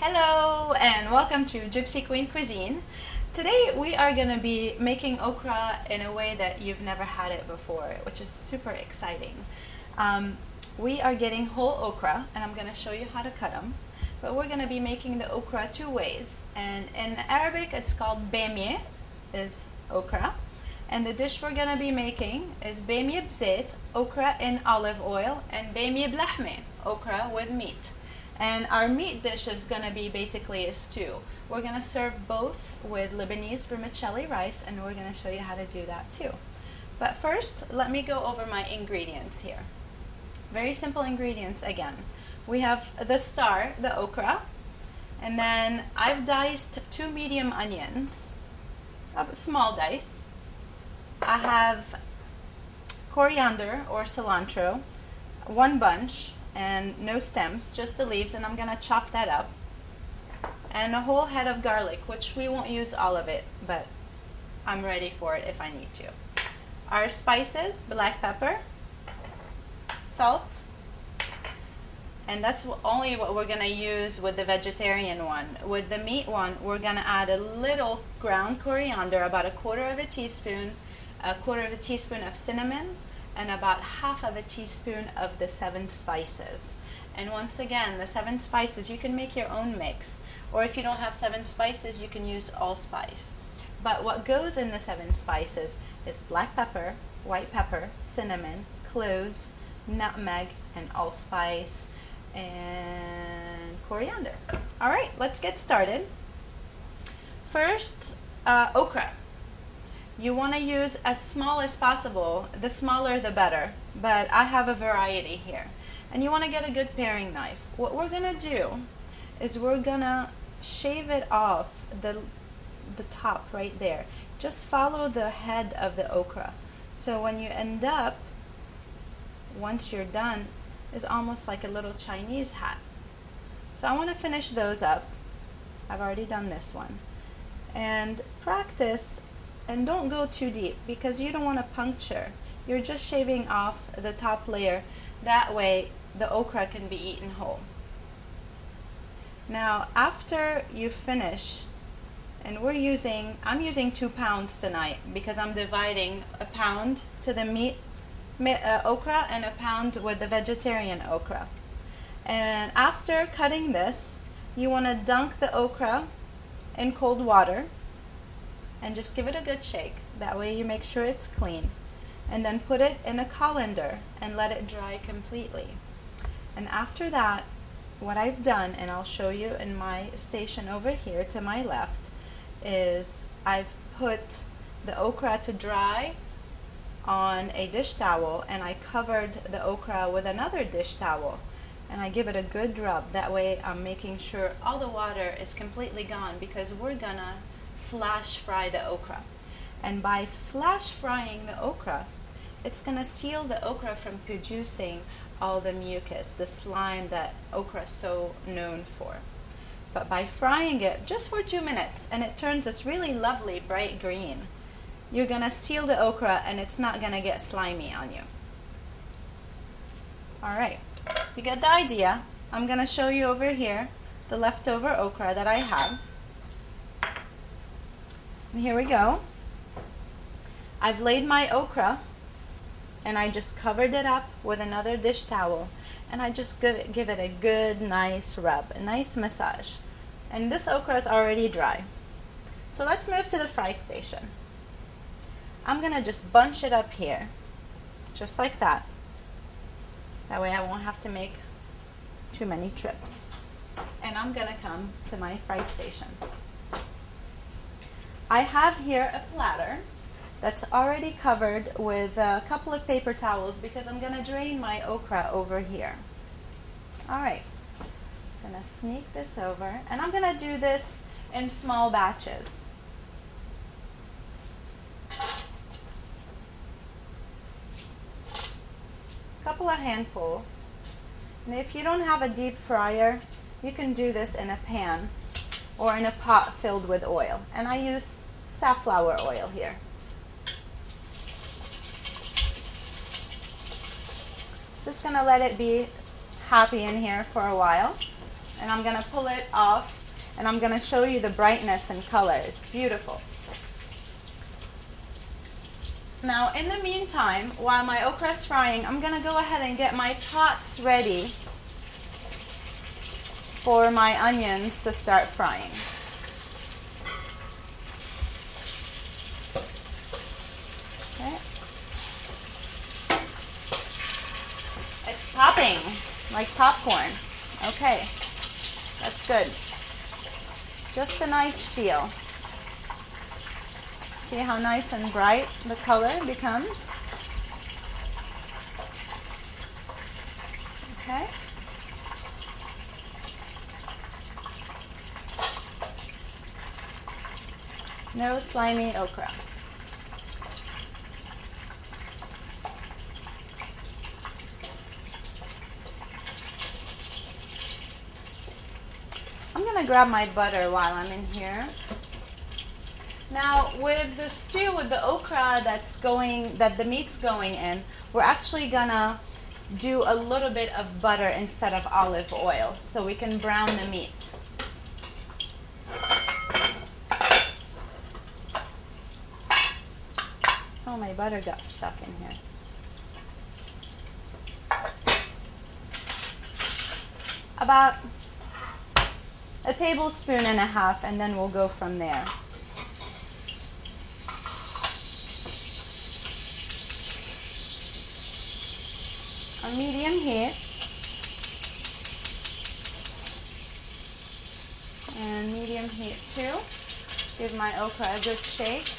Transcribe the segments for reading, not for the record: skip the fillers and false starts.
Hello and welcome to Gypsy Queen Cuisine. Today we are going to be making okra in a way that you've never had it before, which is super exciting. We are getting whole okra and I'm going to show you how to cut them. But we're going to be making the okra two ways. And in Arabic it's called bamie, is okra. And the dish we're going to be making is bamie bzait, okra in olive oil, and bamie blahme, okra with meat. And our meat dish is going to be basically a stew. We're going to serve both with Lebanese vermicelli rice, and we're going to show you how to do that too. But first, let me go over my ingredients here. Very simple ingredients again. We have the star, the okra, and then I've diced 2 medium onions, a small dice. I have coriander or cilantro, 1 bunch, and no stems, just the leaves, and I'm going to chop that up. And a whole head of garlic, which we won't use all of it, but I'm ready for it if I need to. Our spices, black pepper, salt, and that's only what we're going to use with the vegetarian one. With the meat one, we're going to add a little ground coriander, about 1/4 teaspoon, 1/4 teaspoon of cinnamon, and about 1/2 teaspoon of the 7 spices. And once again, the 7 spices, you can make your own mix. Or if you don't have 7 spices, you can use allspice. But what goes in the 7 spices is black pepper, white pepper, cinnamon, cloves, nutmeg, and allspice, and coriander. All right, let's get started. First, okra. You want to use as small as possible. The smaller the better, but I have a variety here. And you want to get a good paring knife. What we're going to do is we're going to shave it off the top right there. Just follow the head of the okra. So when you end up, once you're done, it's almost like a little Chinese hat. So I want to finish those up. I've already done this one. And practice. And don't go too deep because you don't want to puncture. You're just shaving off the top layer. That way the okra can be eaten whole. Now after you finish, and I'm using 2 pounds tonight because I'm dividing 1 pound to the meat okra and 1 pound with the vegetarian okra. And after cutting this, you want to dunk the okra in cold water and just give it a good shake. That way you make sure it's clean. And then put it in a colander and let it dry completely. And after that, what I've done, and I'll show you in my station over here to my left, is I've put the okra to dry on a dish towel, and I covered the okra with another dish towel. And I give it a good rub. That way I'm making sure all the water is completely gone, because we're gonna flash fry the okra. And by flash frying the okra, it's going to seal the okra from producing all the mucus, the slime that okra is so known for. But by frying it just for 2 minutes, and it turns this really lovely bright green, you're going to seal the okra and it's not going to get slimy on you. Alright, you get the idea. I'm going to show you over here the leftover okra that I have. And here we go. I've laid my okra and I just covered it up with another dish towel, and I just give it a good nice rub, a nice massage. And this okra is already dry. So let's move to the fry station. I'm gonna just bunch it up here, just like that. That way I won't have to make too many trips. And I'm gonna come to my fry station. I have here a platter that's already covered with a couple of paper towels because I'm going to drain my okra over here. Alright, I'm going to sneak this over, and I'm going to do this in small batches. Couple of handful. And if you don't have a deep fryer, you can do this in a pan or in a pot filled with oil. And I use safflower oil here. Just gonna let it be happy in here for a while. and I'm going to pull it off, and I'm going to show you the brightness and color. It's beautiful. Now, in the meantime, while my okra is frying, I'm going to go ahead and get my pots ready for my onions to start frying. Okay. It's popping like popcorn. Okay, that's good. Just a nice seal. See how nice and bright the color becomes? Okay. No slimy okra. I'm going to grab my butter while I'm in here. Now, with the stew, with the okra that the meat's going in, we're actually going to do a little bit of butter instead of olive oil so we can brown the meat. Oh, my butter got stuck in here. About a tablespoon and a half, and then we'll go from there. On medium heat. And medium heat too. Give my okra a good shake.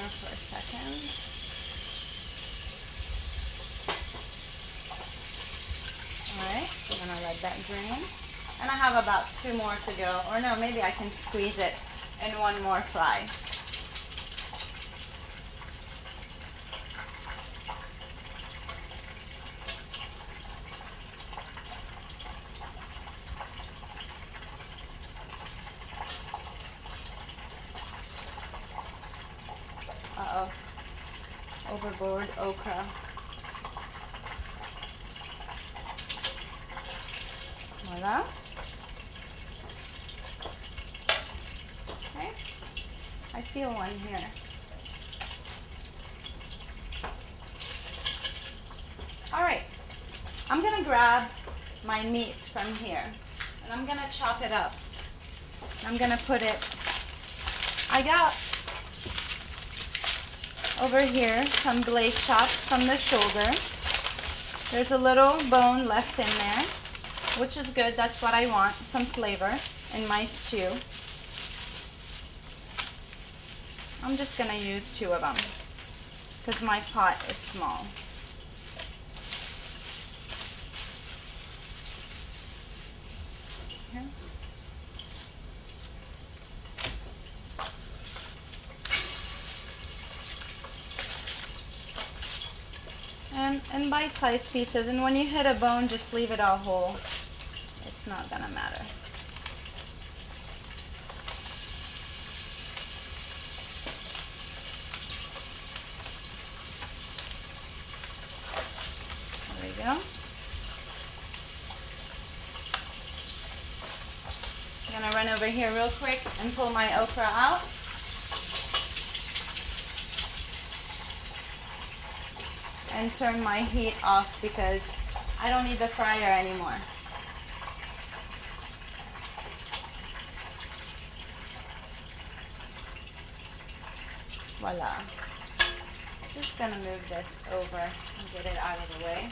For a second. Alright, I'm going to let that drain. And I have about 2 more to go. Or no, maybe I can squeeze it in one more fry. Uh-oh. Overboard okra. Voila. Okay. I feel one here. Alright. I'm going to grab my meat from here and I'm going to chop it up. I'm going to put it, I got over here some blade chops from the shoulder. There's a little bone left in there, which is good. That's what I want, some flavor in my stew. I'm just going to use 2 of them because my pot is small. Okay. And in bite-sized pieces, and when you hit a bone, just leave it all whole. It's not gonna matter. There we go. I'm gonna run over here real quick and pull my okra out. And turn my heat off because I don't need the fryer anymore. Voila. Just gonna move this over and get it out of the way.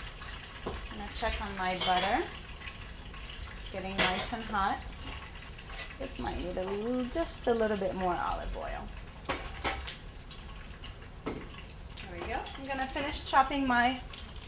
I'm gonna check on my butter. It's getting nice and hot. This might need just a little bit more olive oil. There we go. I'm gonna finish chopping my